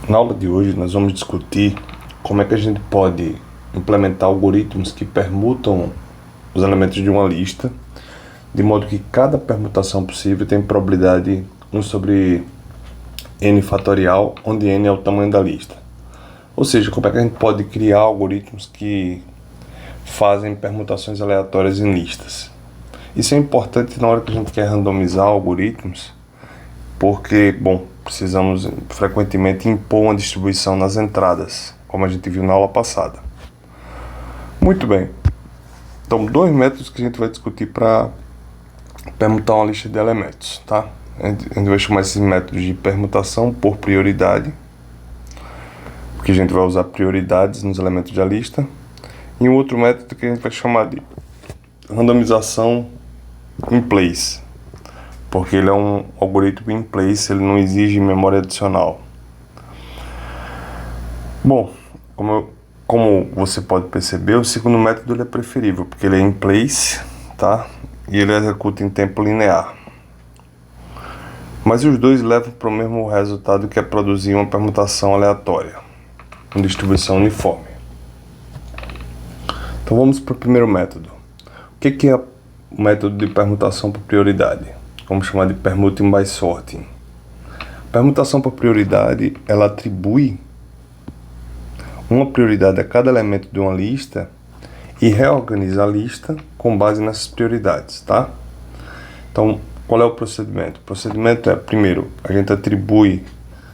Na aula de hoje nós vamos discutir como é que a gente pode implementar algoritmos que permutam os elementos de uma lista, de modo que cada permutação possível tem probabilidade 1 sobre n fatorial, onde n é o tamanho da lista. Ou seja, como é que a gente pode criar algoritmos que fazem permutações aleatórias em listas. Isso é importante na hora que a gente quer randomizar algoritmos, porque, precisamos frequentemente impor uma distribuição nas entradas, como a gente viu na aula passada. Muito bem. Então, dois métodos que a gente vai discutir para permutar uma lista de elementos, tá? A gente vai chamar esses métodos de permutação por prioridade, porque a gente vai usar prioridades nos elementos da lista, e um outro método que a gente vai chamar de randomização in place, porque ele é um algoritmo in place, ele não exige memória adicional. Bom, como você pode perceber, o segundo método ele é preferível, porque ele é in place, tá? E ele executa em tempo linear. Mas os dois levam para o mesmo resultado, que é produzir uma permutação aleatória, com distribuição uniforme. Então vamos para o primeiro método. O que é o método de permutação por prioridade? Vamos chamar de permuting by sorting. Permutação por prioridade, ela atribui uma prioridade a cada elemento de uma lista e reorganiza a lista com base nessas prioridades, tá? Então, qual é o procedimento? O procedimento é, primeiro, a gente atribui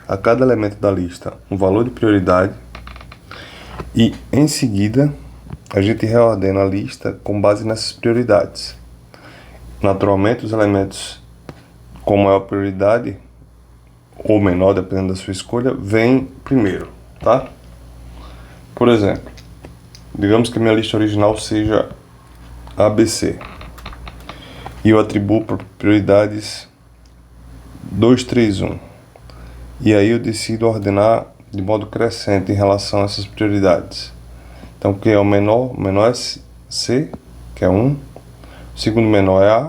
a cada elemento da lista um valor de prioridade e, em seguida, a gente reordena a lista com base nessas prioridades. Naturalmente, os elementos com maior prioridade, ou menor, dependendo da sua escolha, vêm primeiro, tá? Por exemplo, digamos que a minha lista original seja ABC. E eu atribuo por prioridades 2, 3, 1. E aí eu decido ordenar de modo crescente em relação a essas prioridades. Então, o que é o menor? O menor é C, que é 1. O segundo menor é A.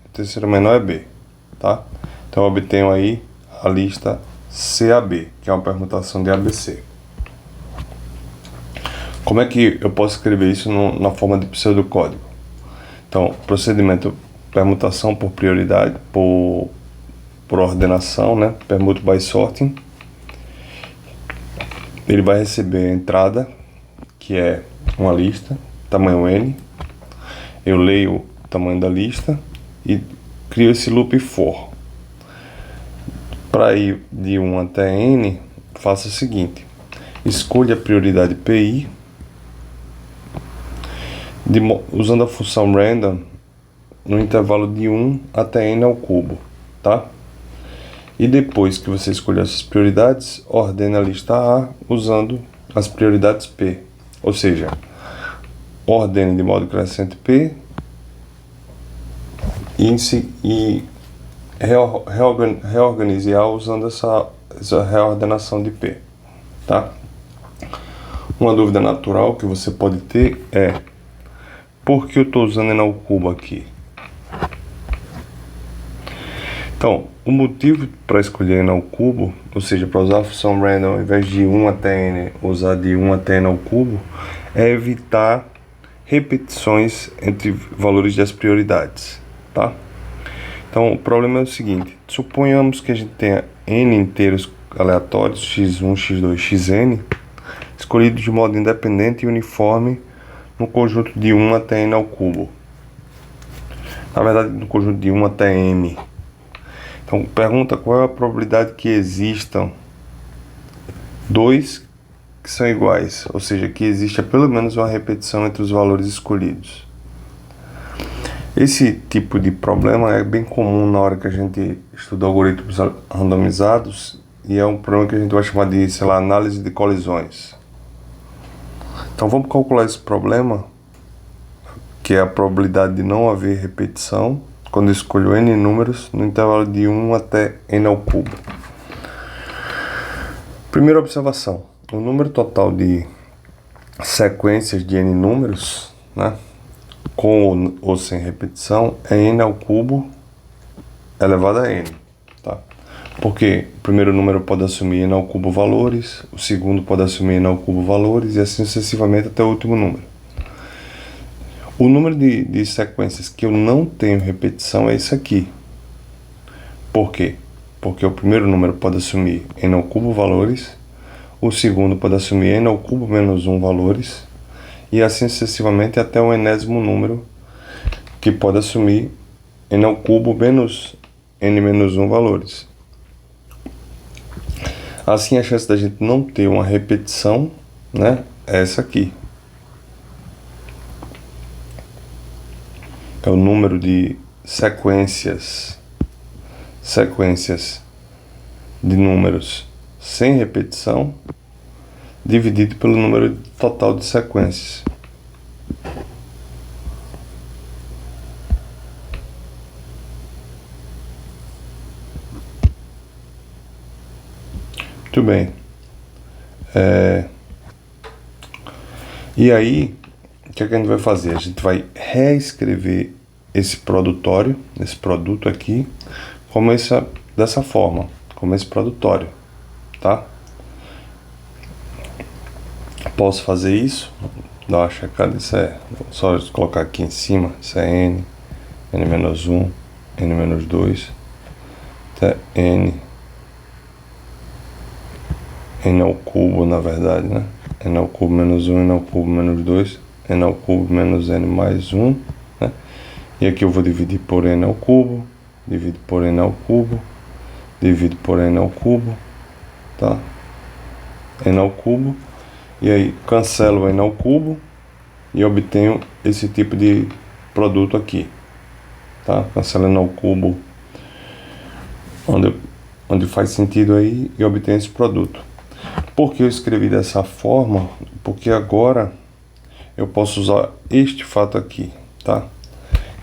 O terceiro menor é B. Tá? Então, eu obtenho aí a lista CAB, que é uma permutação de ABC. Como é que eu posso escrever isso na forma de pseudocódigo? Então, procedimento permutação por prioridade, por ordenação, né? Permute by sorting. Ele vai receber a entrada, que é uma lista, tamanho n. Eu leio o tamanho da lista e crio esse loop for. Para ir de 1 até n, faça o seguinte: escolha a prioridade PI, usando a função random, no intervalo de 1 até n ao cubo, tá? E depois que você escolher essas prioridades, ordene a lista A usando as prioridades P. Ou seja, ordene de modo crescente P e reorganize A usando essa reordenação de P, tá? Uma dúvida natural que você pode ter é: por que eu estou usando n ao cubo aqui? Então, o motivo para escolher n ao cubo, ou seja, para usar a função random ao invés de 1 até n, usar de 1 até n ao cubo, é evitar repetições entre valores das prioridades, tá? Então, o problema é o seguinte: suponhamos que a gente tenha n inteiros aleatórios, x1, x2, xn, escolhidos de modo independente e uniforme no conjunto de 1 até n ao cubo. Na verdade, no conjunto de 1 até m. Então, pergunta qual é a probabilidade que existam dois que são iguais, ou seja, que exista pelo menos uma repetição entre os valores escolhidos. Esse tipo de problema é bem comum na hora que a gente estuda algoritmos randomizados, e é um problema que a gente vai chamar de, análise de colisões. Então, vamos calcular esse problema, que é a probabilidade de não haver repetição quando eu escolho n números no intervalo de 1 até n ao cubo. Primeira observação: o número total de sequências de n números, né, com ou sem repetição, é n ao cubo elevado a n. Tá? Porque o primeiro número pode assumir n ao cubo valores, o segundo pode assumir n ao cubo valores e assim sucessivamente até o último número. O número de sequências que eu não tenho repetição é isso aqui. Por quê? Porque o primeiro número pode assumir n ao cubo valores, o segundo pode assumir n ao cubo menos 1 valores, e assim sucessivamente até o enésimo número, que pode assumir n ao cubo menos n menos 1 valores. Assim, a chance da gente não ter uma repetição, né, é essa aqui. É o número de sequências de números sem repetição dividido pelo número total de sequências. Muito bem. E aí, o que é que a gente vai fazer? A gente vai reescrever esse produtório, esse produto aqui, dessa forma, como esse produtório, tá? Posso fazer isso? Dar uma checada, isso é só colocar aqui em cima, isso é n, n-1, n-2, até n ao cubo, na verdade, né? N ao cubo menos 1, n ao cubo menos 2, n ao cubo menos n mais 1, né? E aqui eu vou dividir por n ao cubo, divido por n ao cubo, divido por n ao cubo, tá? N ao cubo, e aí cancelo n ao cubo e obtenho esse tipo de produto aqui, tá? Cancelo n ao cubo onde faz sentido aí e obtenho esse produto. Por que eu escrevi dessa forma? Porque agora eu posso usar este fato aqui, tá?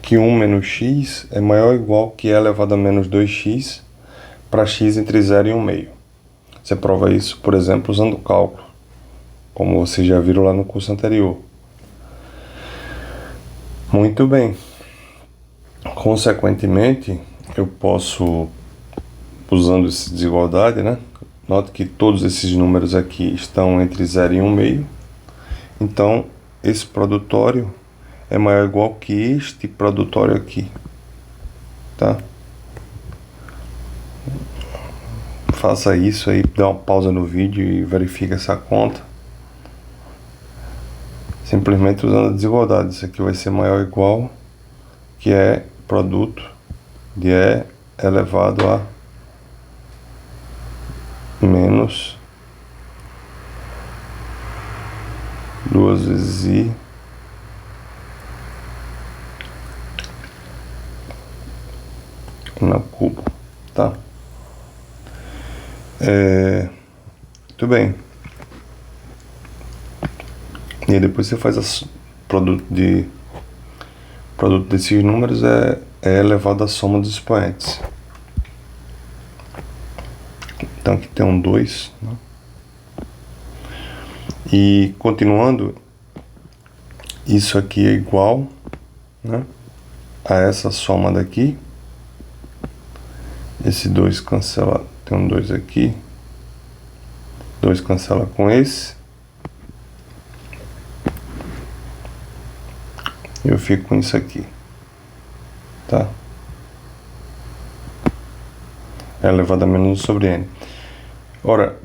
Que 1 menos x é maior ou igual que e elevado a menos 2x para x entre 0 e 1/2. Você prova isso, por exemplo, usando o cálculo, como vocês já viram lá no curso anterior. Muito bem. Consequentemente, eu posso, usando essa desigualdade, né? Note que todos esses números aqui estão entre 0 e 1/2. Então, esse produtório é maior ou igual que este produtório aqui, tá? Faça isso aí, dá uma pausa no vídeo e verifique essa conta. Simplesmente usando a desigualdade. Isso aqui vai ser maior ou igual que é produto de E elevado a menos 2 vezes I no cubo, tá? Muito bem. E aí depois você faz produto desses números é elevado à soma dos expoentes. Então aqui tem um 2, né? E continuando, isso aqui é igual, né, a essa soma daqui. Esse 2 cancela, tem um 2 aqui. 2 cancela com esse. Eu fico com isso aqui, tá? É elevado a menos 1 sobre n. Ora,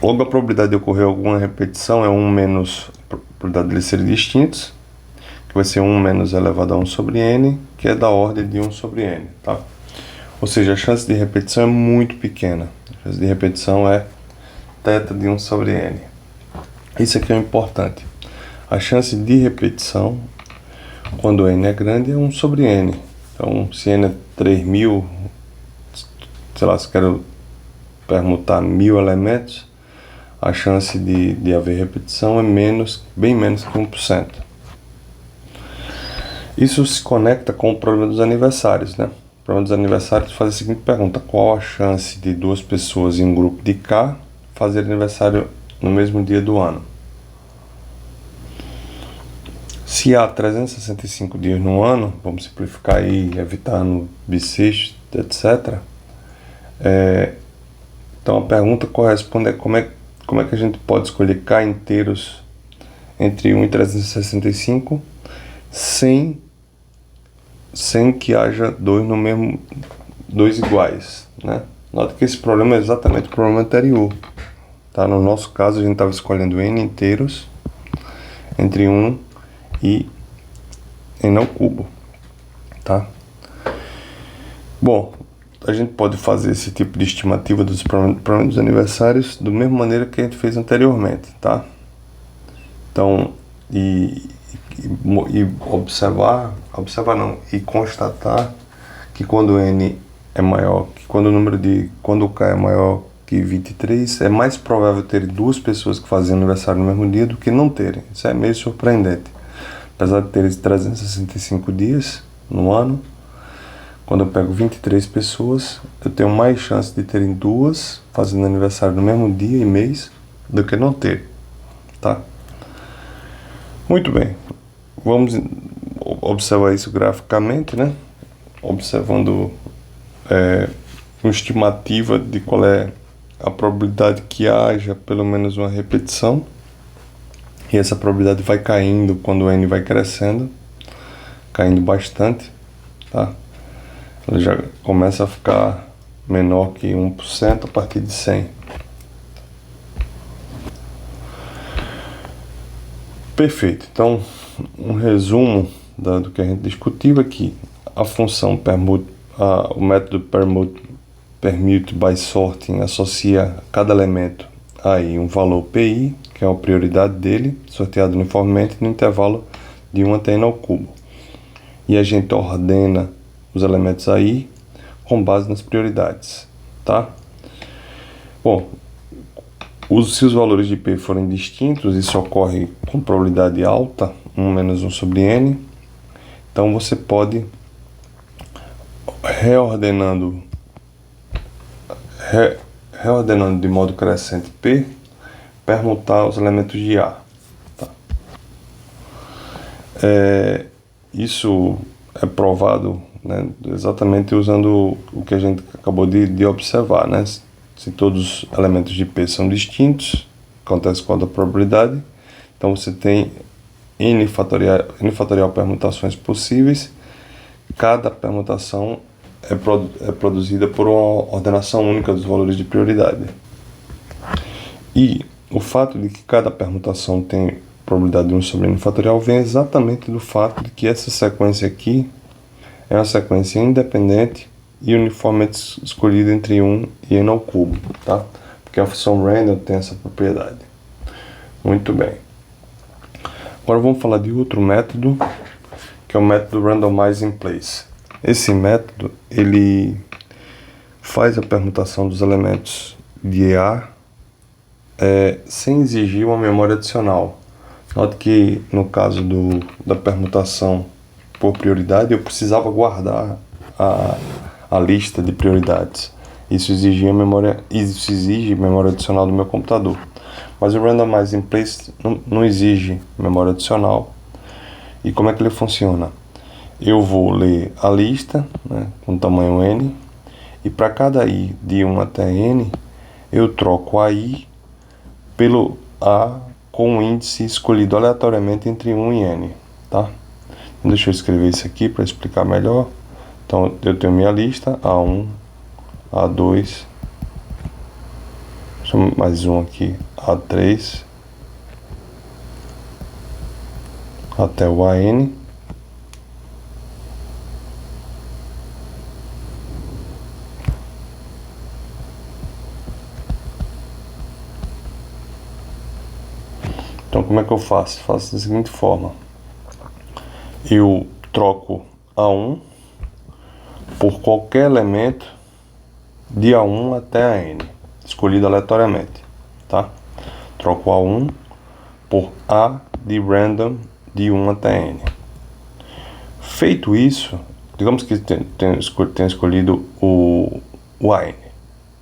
logo a probabilidade de ocorrer alguma repetição é 1 menos a probabilidade de eles serem distintos, que vai ser 1 menos elevado a 1 sobre n, que é da ordem de 1 sobre n, tá? Ou seja, a chance de repetição é muito pequena. A chance de repetição é θ de 1 sobre n. Isso aqui é o importante. A chance de repetição, quando n é grande, é 1 sobre n. Então, se n é 3.000, sei lá, se quero permutar 1.000 elementos, a chance de haver repetição é bem menos que 1%. Isso se conecta com o problema dos aniversários, né? O problema dos aniversários faz a seguinte pergunta: qual a chance de duas pessoas em um grupo de K fazer aniversário no mesmo dia do ano? Se há 365 dias no ano, vamos simplificar aí, evitando bissextos, etc. Então a pergunta corresponde a como é que a gente pode escolher K inteiros entre 1 e 365 sem que haja dois iguais, né? Nota que esse problema é exatamente o problema anterior, tá? No nosso caso a gente estava escolhendo N inteiros entre 1 e N ao cubo, tá? Bom, a gente pode fazer esse tipo de estimativa dos problemas dos aniversários da mesma maneira que a gente fez anteriormente, tá? Então, e constatar que quando N é maior, quando o K é maior que 23, é mais provável ter duas pessoas que fazem aniversário no mesmo dia do que não terem. Isso é meio surpreendente. Apesar de ter 365 dias no ano, quando eu pego 23 pessoas, eu tenho mais chance de terem duas fazendo aniversário no mesmo dia e mês do que não ter, tá? Muito bem, vamos observar isso graficamente, né? Observando uma estimativa de qual é a probabilidade que haja pelo menos uma repetição. E essa probabilidade vai caindo quando o N vai crescendo, caindo bastante, tá? Ela já começa a ficar menor que 1% a partir de 100. Perfeito. Então, um resumo do que a gente discutiu aqui. A função o método permute by sorting associa a cada elemento aí um valor PI, que é a prioridade dele, sorteado uniformemente no intervalo de 1 até N ao cubo. E a gente ordena os elementos aí com base nas prioridades, tá? Bom, se os valores de P forem distintos, isso ocorre com probabilidade alta, 1 menos 1 sobre N. Então você pode, reordenando de modo crescente P, permutar os elementos de A. Tá? Isso é provado, né, exatamente usando o que a gente acabou de observar, né? Se todos os elementos de P são distintos, acontece com a probabilidade, então você tem N fatorial permutações possíveis. Cada permutação é produzida por uma ordenação única dos valores de prioridade. E o fato de que cada permutação tem probabilidade de 1 sobre N fatorial vem exatamente do fato de que essa sequência aqui é uma sequência independente e uniformemente escolhida entre 1 e N ao cubo, tá? Porque a função random tem essa propriedade. Muito bem. Agora vamos falar de outro método, que é o método randomize in place. Esse método, ele faz a permutação dos elementos de A sem exigir uma memória adicional. Note que no caso da permutação por prioridade, eu precisava guardar a lista de prioridades. Isso exige memória adicional do meu computador. Mas o randomize in place não exige memória adicional. E como é que ele funciona? Eu vou ler a lista, né, com tamanho N, e para cada I de 1 até N, eu troco a I pelo A com o índice escolhido aleatoriamente entre 1 e N, tá? Então, deixa eu escrever isso aqui para explicar melhor. Então, eu tenho minha lista, A1, A2, mais um aqui, A3, até o AN. Então, como é que eu faço? Faço da seguinte forma. Eu troco A1 por qualquer elemento de A1 até a N, escolhido aleatoriamente, tá? Troco A1 por A de random de 1 até N. Feito isso, digamos que tenha escolhido o AN,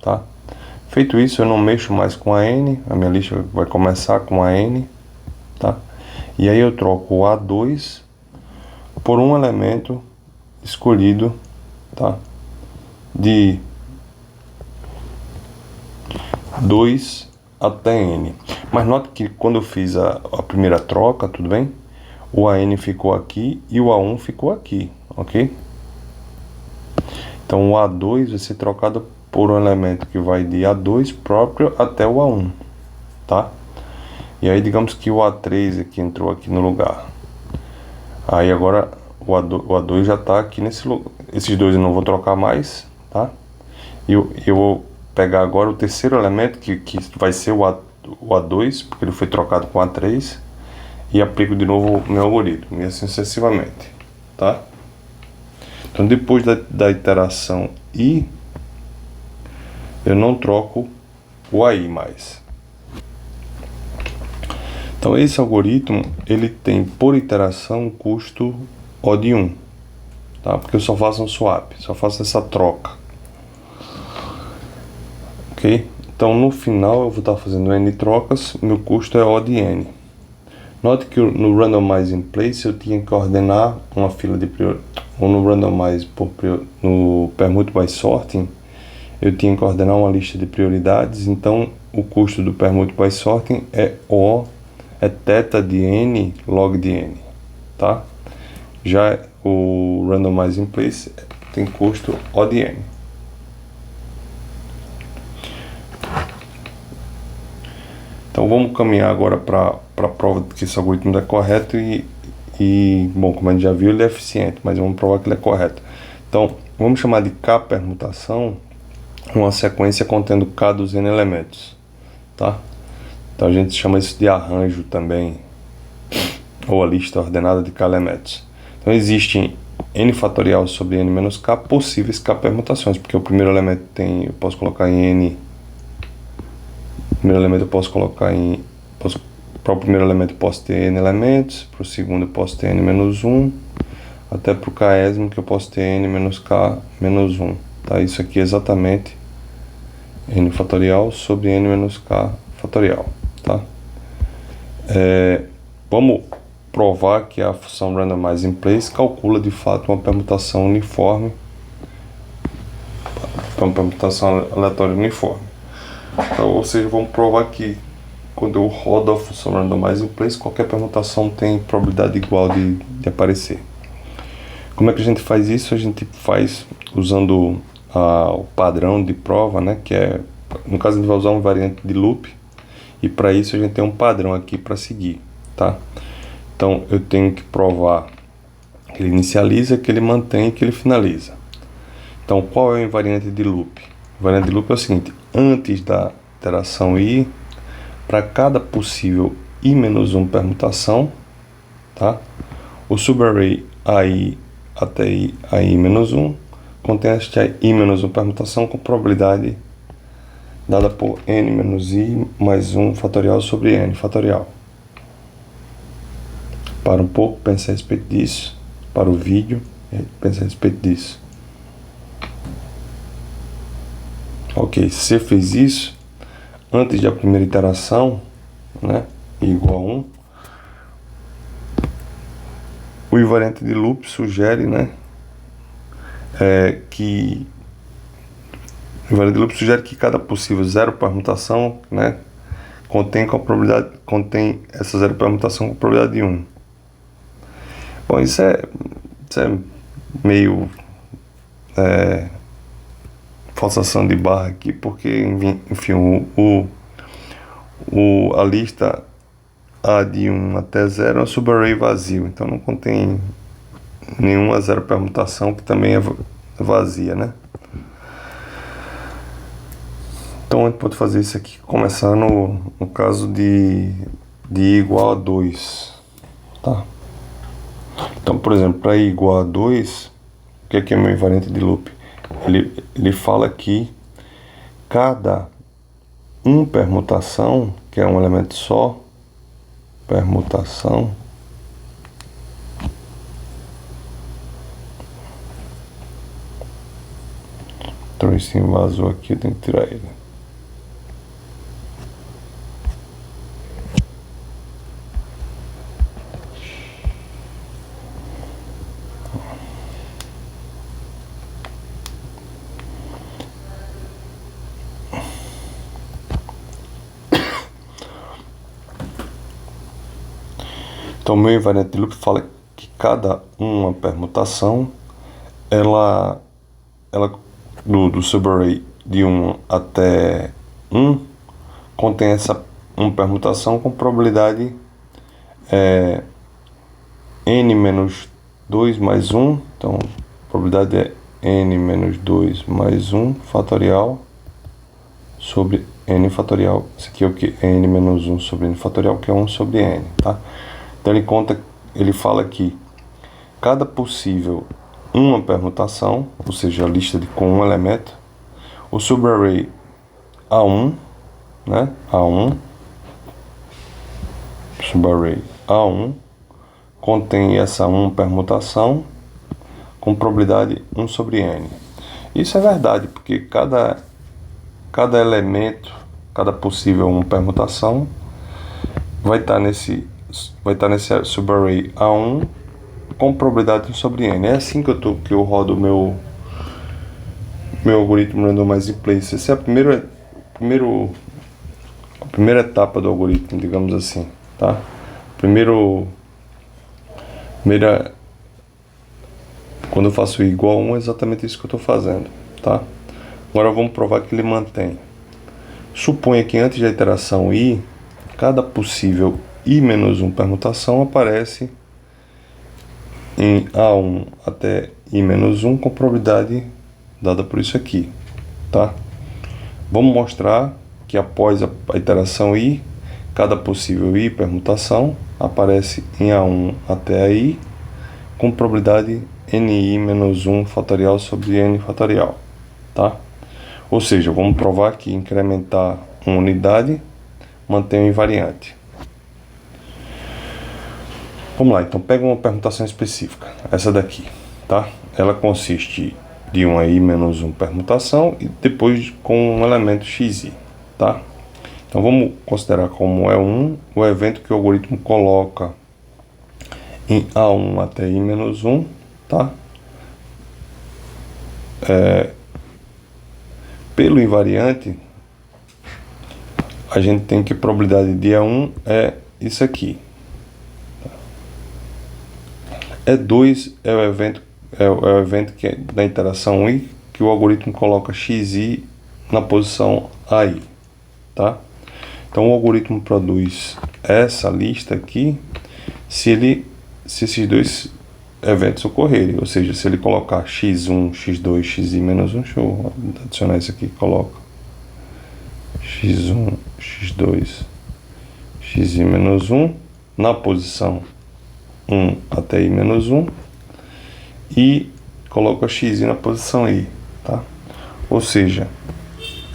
tá? Feito isso, eu não mexo mais com a N, a minha lista vai começar com a N, tá? E aí eu troco o A2 por um elemento escolhido, tá? de 2 até n. Mas note que quando eu fiz a primeira troca, tudo bem? O AN ficou aqui e o A1 ficou aqui, ok? Então o A2 vai ser trocado por um elemento que vai de A2 próprio até o A1, tá? E aí digamos que o A3 aqui entrou aqui no lugar. Aí agora o A2 já está aqui nesse lugar. Esses dois eu não vou trocar mais, tá? E eu vou pegar agora o terceiro elemento, que vai ser o A2, porque ele foi trocado com o A3, e aplico de novo o meu algoritmo, e assim sucessivamente, tá? Então depois da iteração I, eu não troco o AI mais. Então esse algoritmo, ele tem por iteração um custo O de 1, tá? Porque eu só faço um swap, só faço essa troca. Ok? Então no final eu vou estar fazendo N trocas, meu custo é O de N. Note que no Randomize in Place eu tinha que ordenar uma fila de prioridade, ou no Randomize no Permute by Sorting, eu tinha que ordenar uma lista de prioridades, então o custo do Permute by Sorting é O, é θ de N log de N, tá? Já o Randomize in Place tem custo O de N. Então vamos caminhar agora para a prova de que esse algoritmo é correto e, bom, como a gente já viu, ele é eficiente, mas vamos provar que ele é correto. Então, vamos chamar de K permutação uma sequência contendo K dos N elementos, tá? Então a gente chama isso de arranjo também, ou a lista ordenada de K elementos. Então existem N fatorial sobre N menos K possíveis K permutações, porque o primeiro elemento eu posso colocar em N. O primeiro elemento eu posso colocar em... Para o primeiro elemento eu posso ter N elementos, para o segundo eu posso ter N menos 1, até para o késimo que eu posso ter N menos K menos 1. Tá? Isso aqui é exatamente N fatorial sobre N menos K fatorial. Tá? Vamos provar que a função Randomize in Place calcula de fato uma permutação uniforme, uma permutação aleatória uniforme. Então, ou seja, vamos provar que quando eu rodo a função Randomize in Place, qualquer permutação tem probabilidade igual de aparecer. Como é que a gente faz isso? A gente faz usando o padrão de prova, né? Que é, no caso a gente vai usar uma variante de loop, e para isso a gente tem um padrão aqui para seguir, tá? Então eu tenho que provar que ele inicializa, que ele mantém e que ele finaliza. Então qual é a invariante de loop? A invariante de loop é o seguinte: antes da iteração I, para cada possível I-1 permutação, tá? O subarray AI até AI-1 contém esta I-1 permutação com probabilidade dada por N menos I mais 1 fatorial sobre N fatorial. Para um pouco, pense a respeito disso. Para o vídeo, pense a respeito disso. Ok, se você fez isso, antes da primeira iteração, né, igual a 1, o invariante de loop sugere, né, que o invariante de loop sugere que cada possível zero permutação, né, contém essa zero permutação com probabilidade de 1. Bom, isso é meio forçação de barra aqui, porque, enfim, a lista A de 1 até 0 é um subarray vazio, então não contém nenhuma zero permutação, que também é vazia, né? Então a gente pode fazer isso aqui, começar no caso de I igual a 2, tá? Então, por exemplo, para I igual a 2, o que é meu invariante de loop? Ele fala que cada permutação, que é um elemento só, permutação, então esse vazou aqui, eu tenho que tirar ele. Então, o meu invariante de loop fala que cada uma permutação, ela do subarray de 1 até 1, contém essa uma permutação com probabilidade n menos 2 mais 1. Então, a probabilidade é n menos 2 mais 1 fatorial sobre n fatorial. Isso aqui é o que? N menos 1 sobre n fatorial, que é 1 sobre n, tá? Então, ele fala que cada possível uma permutação, ou seja, a lista com um elemento, o subarray A1, né? A1, subarray A1 contém essa 1 permutação com probabilidade 1 sobre n. Isso é verdade, porque cada elemento, cada possível 1 permutação vai estar nesse subarray A1 com probabilidade 1 sobre n. É assim que eu rodo o meu algoritmo randomize place. Essa é a primeira etapa do algoritmo, digamos assim, tá? Quando eu faço i igual a 1, é exatamente isso que eu estou fazendo, tá? Agora vamos provar que ele mantém. Suponha que antes da iteração i, cada possível i menos 1 permutação aparece em A1 até i menos 1 com probabilidade dada por isso aqui, tá? Vamos mostrar que após a iteração i, cada possível i permutação aparece em A1 até a i com probabilidade ni menos 1 fatorial sobre n fatorial, tá? Ou seja, vamos provar que incrementar uma unidade mantém o invariante. Vamos lá, então pega uma permutação específica, essa daqui, tá? Ela consiste de uma i menos 1 permutação e depois com um elemento xi, tá? Então vamos considerar como E1 o evento que o algoritmo coloca em A1 até i menos 1, tá? Pelo invariante, a gente tem que a probabilidade de E1 é isso aqui. E2 é o evento que é da interação i, que o algoritmo coloca xi na posição ai, tá? Então o algoritmo produz essa lista aqui se esses dois eventos ocorrerem, ou seja, se ele colocar x1, x2, xi menos 1, deixa eu adicionar isso aqui, coloca x1, x2, xi menos 1 na posição 1 até i menos 1 e coloco x na posição i, tá? Ou seja,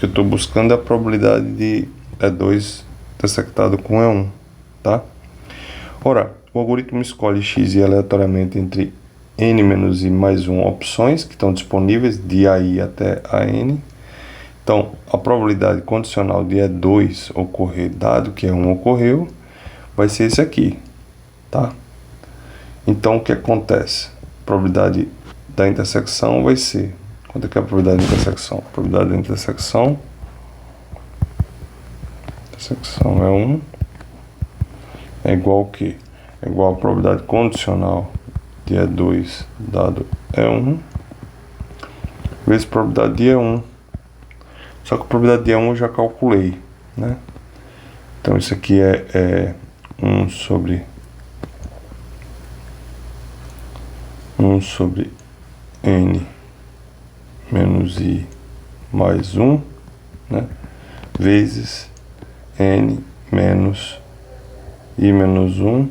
eu estou buscando a probabilidade de E2 intersectado com E1, tá? Ora, o algoritmo escolhe x aleatoriamente entre n menos i mais 1 opções que estão disponíveis de AI até AN. Então, a probabilidade condicional de E2 ocorrer, dado que E1 ocorreu, vai ser esse aqui, tá? Então, o que acontece? A probabilidade da intersecção vai ser... Quanto é que é a probabilidade da intersecção? A probabilidade da intersecção é 1 é igual ao quê? É igual a probabilidade condicional de E2 dado E1 vezes a probabilidade de E1. Só que a probabilidade de E1 eu já calculei, né? Então, isso aqui é 1 sobre n menos i mais 1, né? Vezes n menos i menos 1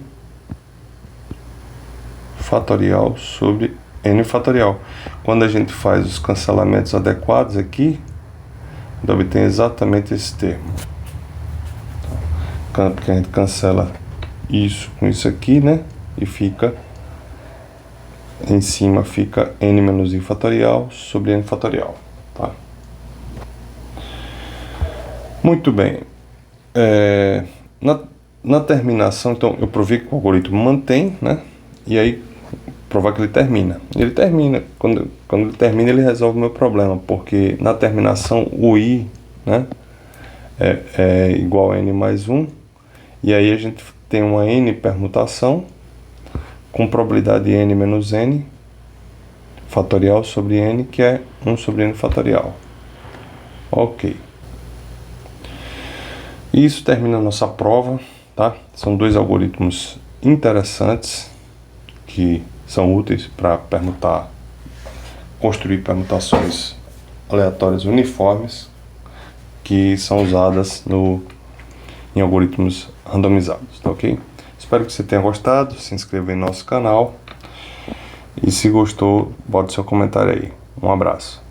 fatorial sobre n fatorial. Quando a gente faz os cancelamentos adequados aqui, obtém exatamente esse termo. Porque a gente cancela isso com isso aqui, né? E fica... Em cima fica n menos i fatorial sobre n fatorial, tá? Muito bem. Na terminação, então, eu provei que o algoritmo mantém, né? E aí, provar que ele termina. Ele termina. Quando ele termina, ele resolve o meu problema, porque na terminação o i, né, é igual a n mais 1, e aí a gente tem uma n permutação com probabilidade de n menos n fatorial sobre n, que é 1 sobre n fatorial. Ok. Isso termina a nossa prova, tá? São dois algoritmos interessantes que são úteis para construir permutações aleatórias uniformes que são usadas em algoritmos randomizados, tá ok? Espero que você tenha gostado, se inscreva em nosso canal e se gostou, bote seu comentário aí. Um abraço.